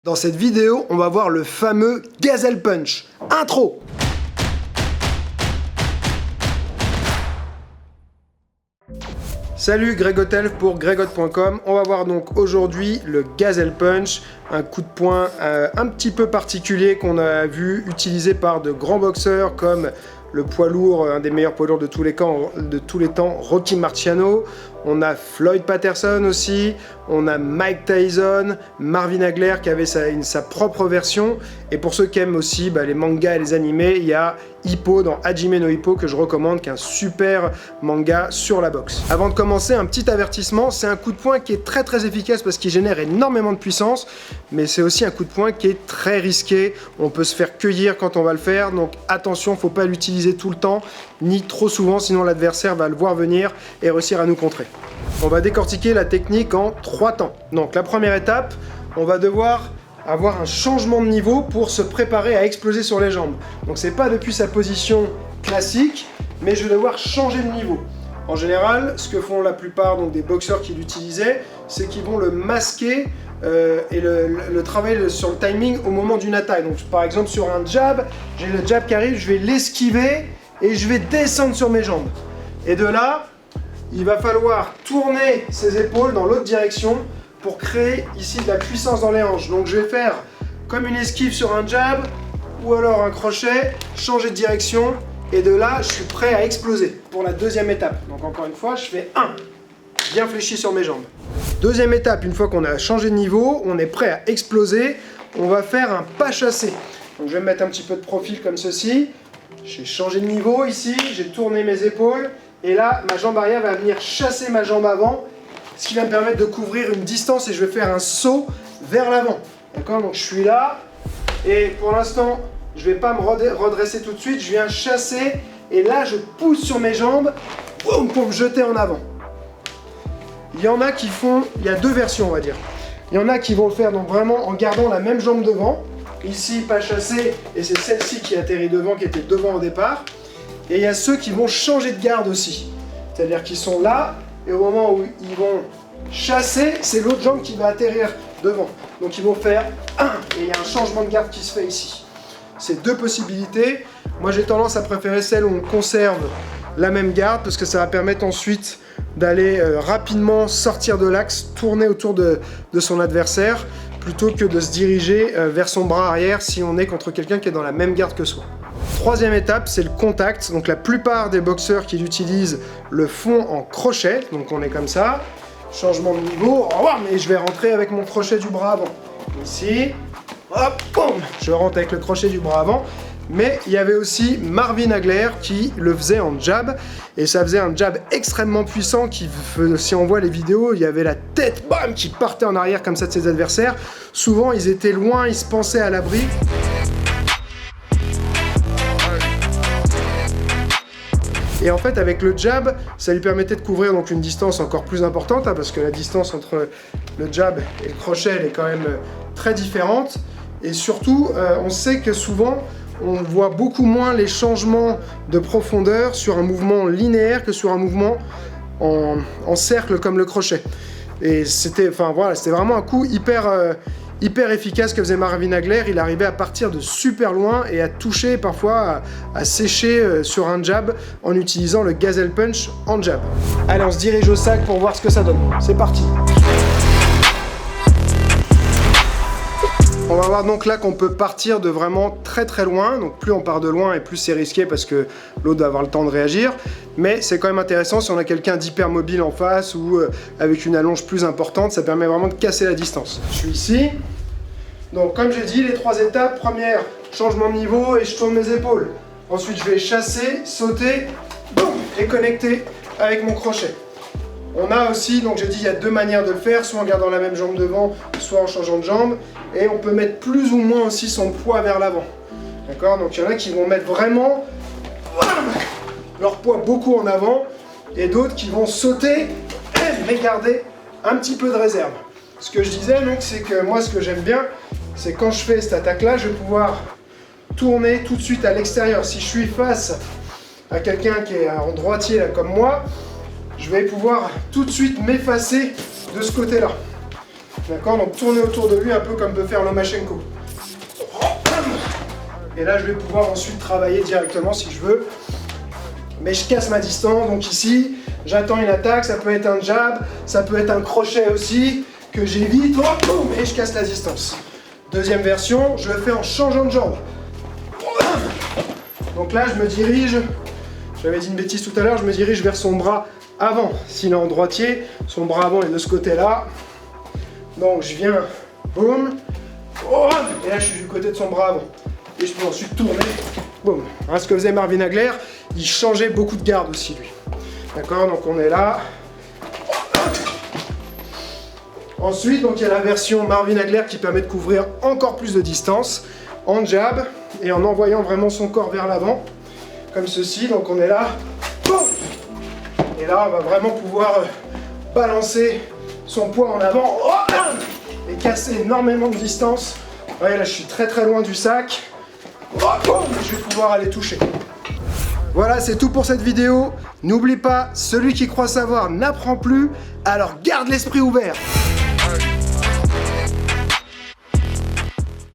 Dans cette vidéo, on va voir le fameux Gazelle Punch. Intro! Salut, Greg Hotel pour gregotte.com. On va voir donc aujourd'hui le Gazelle Punch, un coup de poing un petit peu particulier qu'on a vu utilisé par de grands boxeurs comme le poids lourd, un des meilleurs poids lourds de tous les temps, Rocky Marciano. On a Floyd Patterson aussi, on a Mike Tyson, Marvin Hagler qui avait sa propre version. Et pour ceux qui aiment aussi les mangas et les animés, il y a Hippo dans Hajime no Ippo que je recommande, qui est un super manga sur la boxe. Avant de commencer, un petit avertissement, c'est un coup de poing qui est très efficace parce qu'il génère énormément de puissance, mais c'est aussi un coup de poing qui est très risqué. On peut se faire cueillir quand on va le faire, donc attention, faut pas l'utiliser tout le temps, ni trop souvent, sinon l'adversaire va le voir venir et réussir à nous contrer. On va décortiquer la technique en 3 temps. Donc la première étape, on va devoir avoir un changement de niveau pour se préparer à exploser sur les jambes. Donc c'est pas depuis sa position classique, mais je vais devoir changer de niveau. En général, ce que font la plupart des boxeurs qui l'utilisaient, c'est qu'ils vont le masquer et le travailler sur le timing au moment d'une attaque. Donc par exemple sur un jab, j'ai le jab qui arrive, je vais l'esquiver et je vais descendre sur mes jambes. Et de là, il va falloir tourner ses épaules dans l'autre direction pour créer ici de la puissance dans les hanches. Donc je vais faire comme une esquive sur un jab ou alors un crochet, changer de direction et de là je suis prêt à exploser pour la deuxième étape. Donc encore une fois, je fais 1, bien fléchi sur mes jambes. Deuxième étape, une fois qu'on a changé de niveau, on est prêt à exploser, on va faire un pas chassé. Donc je vais me mettre un petit peu de profil comme ceci. J'ai changé de niveau ici, j'ai tourné mes épaules et là ma jambe arrière va venir chasser ma jambe avant, ce qui va me permettre de couvrir une distance et je vais faire un saut vers l'avant. D'accord, donc je suis là et pour l'instant je ne vais pas me redresser tout de suite, je viens chasser et là je pousse sur mes jambes boum, pour me jeter en avant. Il y en a qui font, il y a deux versions on va dire. Il y en a qui vont le faire donc vraiment en gardant la même jambe devant. Ici pas chassé et c'est celle-ci qui atterrit devant, qui était devant au départ. Et il y a ceux qui vont changer de garde aussi. C'est-à-dire qu'ils sont là et au moment où ils vont chasser, c'est l'autre jambe qui va atterrir devant. Donc ils vont faire 1 et il y a un changement de garde qui se fait ici. C'est deux possibilités. Moi j'ai tendance à préférer celle où on conserve la même garde parce que ça va permettre ensuite d'aller rapidement sortir de l'axe, tourner autour de son adversaire plutôt que de se diriger vers son bras arrière si on est contre quelqu'un qui est dans la même garde que soi. Troisième étape, c'est le contact. Donc la plupart des boxeurs qui l'utilisent le font en crochet. Donc on est comme ça, changement de niveau, et je vais rentrer avec mon crochet du bras avant. Ici, hop, boum, je rentre avec le crochet du bras avant. Mais il y avait aussi Marvin Hagler qui le faisait en jab. Et ça faisait un jab extrêmement puissant qui, si on voit les vidéos, il y avait la tête bam, qui partait en arrière comme ça de ses adversaires. Souvent, ils étaient loin, ils se pensaient à l'abri. Et en fait, avec le jab, ça lui permettait de couvrir donc une distance encore plus importante, parce que la distance entre le jab et le crochet, elle est quand même très différente. Et surtout, on sait que souvent, on voit beaucoup moins les changements de profondeur sur un mouvement linéaire que sur un mouvement en cercle comme le crochet. Et c'était vraiment un coup hyper efficace que faisait Marvin Hagler. Il arrivait à partir de super loin et à toucher, parfois à sécher sur un jab en utilisant le Gazelle Punch en jab. Allez, on se dirige au sac pour voir ce que ça donne. C'est parti! On va voir donc là qu'on peut partir de vraiment très loin, donc plus on part de loin et plus c'est risqué parce que l'autre doit avoir le temps de réagir, mais c'est quand même intéressant si on a quelqu'un d'hyper mobile en face ou avec une allonge plus importante, ça permet vraiment de casser la distance. Je suis ici, donc comme j'ai dit, les 3 étapes, première, changement de niveau et je tourne mes épaules. Ensuite je vais chasser, sauter, boum, et connecter avec mon crochet. On a aussi, donc j'ai dit, il y a 2 manières de le faire, soit en gardant la même jambe devant, soit en changeant de jambe. Et on peut mettre plus ou moins aussi son poids vers l'avant. D'accord? Donc il y en a qui vont mettre vraiment leur poids beaucoup en avant, et d'autres qui vont sauter, mais garder un petit peu de réserve. Ce que je disais, donc, c'est que moi, ce que j'aime bien, c'est quand je fais cette attaque-là, je vais pouvoir tourner tout de suite à l'extérieur. Si je suis face à quelqu'un qui est en droitier, là, comme moi, je vais pouvoir tout de suite m'effacer de ce côté-là. D'accord, donc tourner autour de lui un peu comme peut faire Lomachenko. Et là, je vais pouvoir ensuite travailler directement si je veux. Mais je casse ma distance, donc ici, j'attends une attaque, ça peut être un jab, ça peut être un crochet aussi, que j'évite, et je casse la distance. Deuxième version, je le fais en changeant de jambe. Donc là, je me dirige, j'avais dit une bêtise tout à l'heure, je me dirige vers son bras avant. S'il est en droitier, son bras avant est de ce côté-là. Donc je viens, boum, et là je suis du côté de son bras avant. Et je peux ensuite tourner, boum. Ce que faisait Marvin Hagler, il changeait beaucoup de garde aussi lui. D'accord, donc on est là. Ensuite, donc il y a la version Marvin Hagler qui permet de couvrir encore plus de distance en jab et en envoyant vraiment son corps vers l'avant, comme ceci. Donc on est là, boum. Et là on va vraiment pouvoir balancer son poids en avant et casser énormément de distance. Vous voyez là je suis très loin du sac. Je vais pouvoir aller toucher. Voilà, c'est tout pour cette vidéo. N'oublie pas, celui qui croit savoir n'apprend plus, alors garde l'esprit ouvert.